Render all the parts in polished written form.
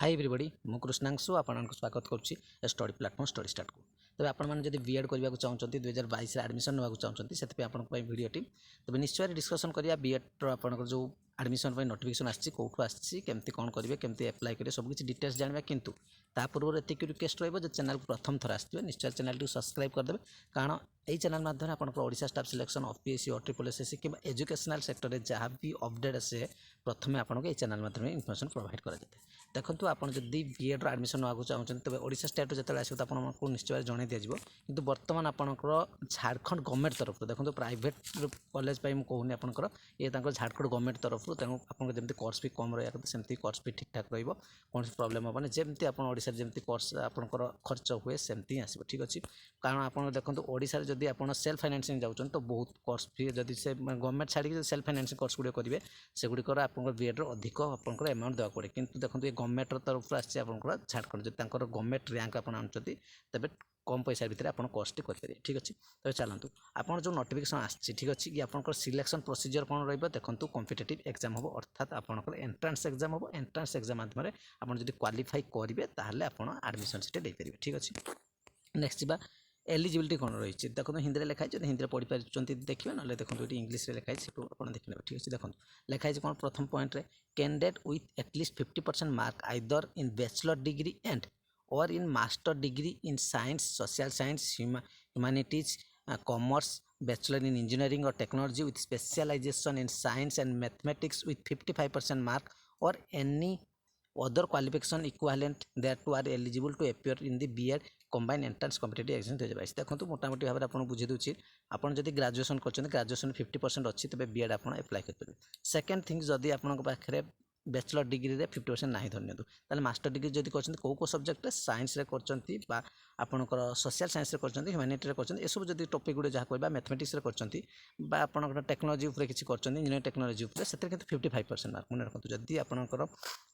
Hi everybody मु कृष्णांशु आपको स्वागत करुच्ची स्टडी प्लाटफॉर्म स्टडी स्टार्ट को तबे आपने बीएड करने चाहते 2022 एडमिशन नाक चाहते से भिडियो तब निश्चय डिस्कसन करिया बीएड आपंकर जो एडमिशन नोटिफिकेशन आसी कौटू आसी केमती कौन करेंगे केमती एप्लाई करेंगे सब किसी डिटेल्स जानवा किंतु ता पूर्व एतिक रिक्वेस्ट रही चैनल को प्रथम थर आसवे निश्चय चैनल को सब्सक्राइब करदे कारण यही चैनल माध्यम आपंकर ओडिशा स्टाफ सिलेक्शन ओपीएससी और ट्रिपल एसएससी कि एजुकेशनल सेक्टर में जहाँ भी अपडेट आसे प्रथम आपको ये चैनल माध्यम इनफर्मेशन प्रोवाइड कर देखो आप जदि बीएड एडमिशन नाक चाहते तेज ओडिशा स्टेट जो आसो तो आपको निश्चय जन दिज्व कि बर्तमान आपंकर झारखंड गवर्नमेंट तरफ देखो प्राइवेट कॉलेज मुझे कहूनी आपंकर ये झारखंड गवर्नमेंट तरफ तेणु आपको जमी कोर्स भी कम रहा कथा सेमती कोर्स भी ठीक ठाक रोन प्रोब्लेम हेनी जमी आपशा जमी कोर्स आपंकर खर्च हुए सेमती आसो ठीक अच्छे कारण आप देखो ओडिशा जदि आप सेल्फ फाइनेंसिंग जाऊँ तो बहुत कोर्स फी जदि से गवर्नमेंट छाड़ी सेल्फ फाइनेंसिंग कोर्स गुड़े करेंगे सेगुड़िकर आप बीएड अधिक आपंकर अमाउंट देवा पड़े किंतु देखो ये गवर्नमेंट तरफ आसी झारखंड जब गवर्नमेंट रैंक आप आनुँच तेज कम पैसा भितर आप कोर्स टी करेंगे ठीक अच्छे तो चलतु आप जो नोटिफिकेशन आसी ठीक अच्छे कि आप सिलेक्शन प्रोसीजर कौन रखु कॉम्पिटिटिव एग्जाम हम अर्थात आपंकर एंट्रांस एग्जाम हम एंट्रांस एग्जाम माध्यम आप क्वालिफाई करेंगे ताहले आप एडमिशन सीट पारे ठीक अच्छे नेक्स्ट जा एलिजिबिलिटी कौन रही देखो हिंदी में लिखाई हिंदी में पढ़ी पार्टी देखिए ना देखो ये इंग्लीश में लिखाई से देखने ठीक अच्छे देखो लिखाई कौन प्रथम पॉइंट रे candidate with at least 50% mark either in bachelor degree and और in master degree in science social science humanities commerce bachelor in engineering और technology with specialization in science and mathematics with 55% mark और any other qualification equivalent thereto are eligible to appear in the B.Ed combined entrance competitive exam 2022 देखो मोटामोटी भाव में आपको बुझे दूसरी आपड़ जब ग्रेजुएशन कर ग्रेजुएशन 50% अच्छी तेज बीएड आप एप्लाई करेंगे सेकेंड थिंग जदि आपंक पाखे बैचलर डिग्री रे 50% ना धरनियंतु ताले मास्टर डिग्री जदि करछन को सब्जेक्ट साइंस रे करछंती बा आपनकर सोशल साइंस रे करछंती ह्यूमैनिटी रे करछंती एसब जदि टॉपिक गुडे जहाँ कहबा मैथमेटिक्स रे करछंती बा आपनकर टेक्नोलॉजी ऊपर किछि करछंती इंजीनियरिंग टेक्नोलॉजी ऊपर सेते किंतु 55% मार्क मन रखंतु जदि आपनकर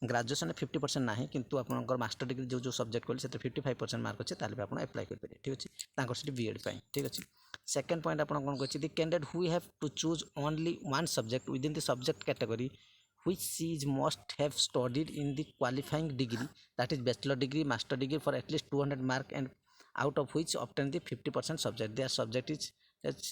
ग्रेजुएशन 50% नाही किंतु आपनकर मास्टर डिग्री जो सब्जेक्ट कहले सेते 55% मार्क अछि ताले आपण अप्लाई कर पारे ठीक अछि तांकर सिटी बीएड पाई ठीक अछि सेकंड पॉइंट आपन कोन कहछि the candidate who have to choose only one subject within the subject category which is must have studied in the qualifying degree that is bachelor degree master degree for at least 200 mark and out of which obtain the 50% subject their subject is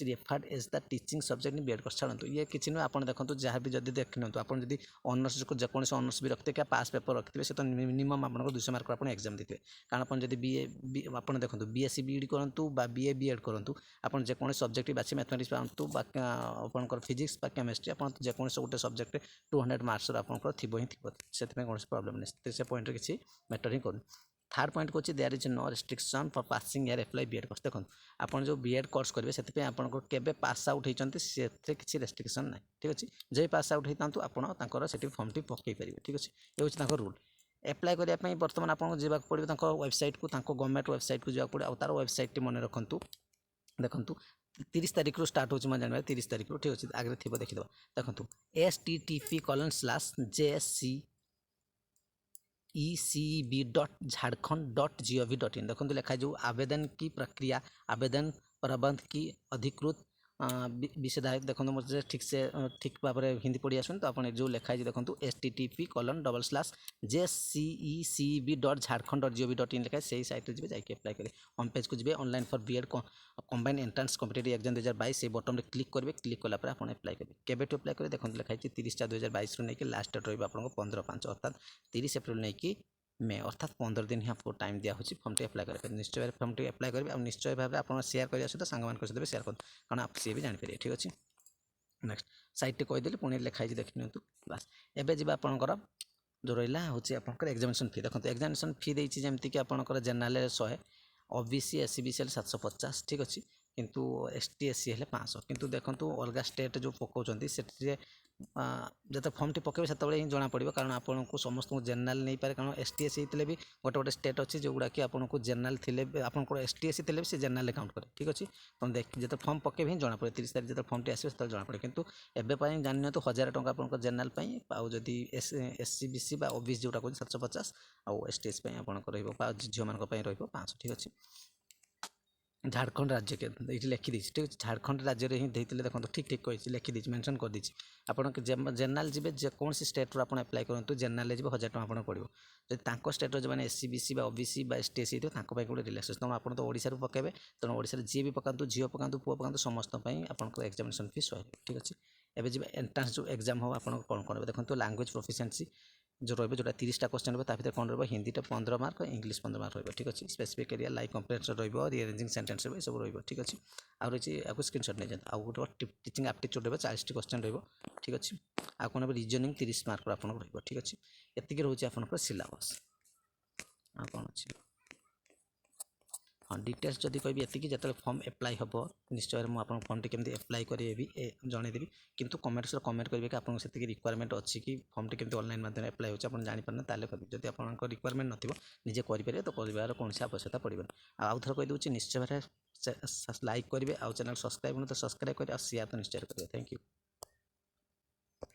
referred as the teaching subject in B Ed कर छाड़ू ये किसी नुह आप देखो जहाँ भी जब देखी ना आप जब ऑनर्स को जेकोसी ऑनर्स भी रखते क्या पास पेपर रखते से तो मिनिमम आप 200 मार्क आप एग्जाम देते कारण आप जब बीए आप देखो बीएससी बीएड करूँ बीए बीएड करूँ आप जेकोसी सब्जेक्ट बाछी मैथमेटिक्स पातु आपंकर फिजिक्स केमिस्ट्री आप जेकोसी गोटे सब्जेक्ट 200 मार्क्स आपंकर थी ही थी से कौन प्रॉब्लम नहीं से पॉइंट किसी मैटर ही करूँ थर्ड पॉइंट को there is no restriction for passing year apply B Ed course देखो आप जो बीएड कोर्स करेंगे से आपको केबे पास आउट होती से किसी रेस्ट्रिक्शन ना ठीक अच्छे जब पास आउट होता आपंकर से फॉर्म टी पकई पारे ठीक अच्छे ये हूँ रूल एप्लाई करने बर्तमान आपको जावाक पड़ो वेबसाइट को गवर्नमेंट वेबसाइट को जावाक पड़े तार वेबसाइट मन रखु देखु 30 तारीख रू स्टार्ट होची जान 30 तारीख रू ठीक अच्छे आगे थी देखीद देखो http://jsc ecb.jharkhand.gov.in देखो लिखा जो आवेदन की प्रक्रिया आवेदन प्रबंध की अधिकृत विषयदायक देखो मुझे ठीक भाव में हिंदी पढ़ी आसन तो आप जो लिखाई देखो http://jscecb.jharkhand.gov.in लिखाई से सैट जी जाकि अप्लाई करेंगे होम पेज को जी online for BEd combined entrance competitive exam 2022 से बटन क्लिक करेंगे क्लिक कलापर आप अप्लाई करेंगे केबे अप्लाई करेंगे देखो लिखाई 30/4/2022 नहीं कि लास्ट डेट रही 15/5 अर्थात 30 एप्रिल नहीं कि मे अर्थात 15 दिन ही आपको टाइम दिया होची फॉर्म टी अप्लाई करेंगे निश्चय फॉर्म टी अप्लाई करेंगे और निश्चय भाव में आप शेयर करने सहित सांग मान सहित शेयर कर कारण आप सी भी जानीपर ठीक अच्छे नेक्स्ट साइट कहीदेली पुणी लिखाई देखी नि बास एवं जी आपंकर जो रहा हूँ आपंकर एग्जामिनेशन फी देखो एग्जामिनेशन फी देती जमीक कि आपंकर जनरल 100 ओबीसी एससी बीसी 750 ठीक अच्छे किंतु एसटी एससी है 500 किंतु देखो अलग स्टेट जो पकाउंट से जो फॉर्म टी पकेबे से ही जना पड़ो कारण आपको समस्त जेनराल नहीं पारे कारण एसटी एससी होते भी गोटे गोटे स्टेट अच्छी जो गुड़ा कि आपको जेनराल थे आपको एसटी एससी थे से जेनराल काउंट करे ठीक अच्छे तो देख जो फॉर्म पकेबे ही जना पड़े 30 तारीख जो फॉर्म टी आसो से जना पड़े किंतु एवं जानी तो 1000 टंका आप जेनराल आदि एससी बीसी ओबीसी जोटा कह 750 आउ एसटी एस आपंकर झील मान 500 ठीक अच्छे झारखंड राज्य के ये लिखी दी ठीक है झारखंड राज्य में ही देते देखो ठीक ठीक कही लिखी दी मेंशन कर दी आपन जेनराल जी जेकोसी स्टेट आप एप्लाई करूँ जेनराल जी 1000 टଙ୍କା आपको पड़ो जब स्टेट जो SC BC OBC ST SC गोटे रिलैक्सेशन तेणु आप तो ओडिशा पकेबे तेणु ओडिशा जी भी पकातु झील पकातु पुआ पकातु समस्त आपको एक्जामिनेशन फीस 100 ठीक अच्छे एवं जब एंट्रांस जो एग्जाम हो आप कौन कौन देखो लैंग्वेज प्रोफिशिएंसी जो रही जो 30टा क्वेश्चन रहा कौन रहा हिंदी 15 मार्क इंग्लिश 15 मार्क रहा ठीक अच्छे स्पेसिफिक एरिया लाइक कम्प्रेहेंशन रही रिअरेंजिंग सेंटेंस रही सब रही ठीक अच्छे आउ रही आपको स्क्रीनशॉट नहीं जाता आउ गोटे टीचिंग एप्टीट्यूड रहा 40 क्वेश्चन रही ठीक अच्छे आ कौन रिजनिंग 30 मार्क आपको रही ठीक अच्छे एतिक रोचे आपंकर सिलेबस आ कौन अच्छे हाँ डिटेल्स जदि कहि एतिक जो फॉर्म एप्लाई हम निश्चय मुझे फॉर्म टी केमती एप्लाई करेबी जनईदेवी किंतु कमेंट्स कमेंट करेंगे कि आपको से रिक्वायरमेंट अच्छी कि फॉर्म टी केमती ऑनलाइन माध्यम एप्लाई होची आप जानीपारे ताले जब आप रिक्वायरमेंट नथिबो निजे करेंगे तो कर कौन आवश्यकता पड़े आउ थर कहीदे निश्चय भाव लाइक करेंगे आउ चैनल सब्सक्राइब तो सब्सक्राइब करेंगे और शेयर तो निश्चय करेंगे थैंक यू।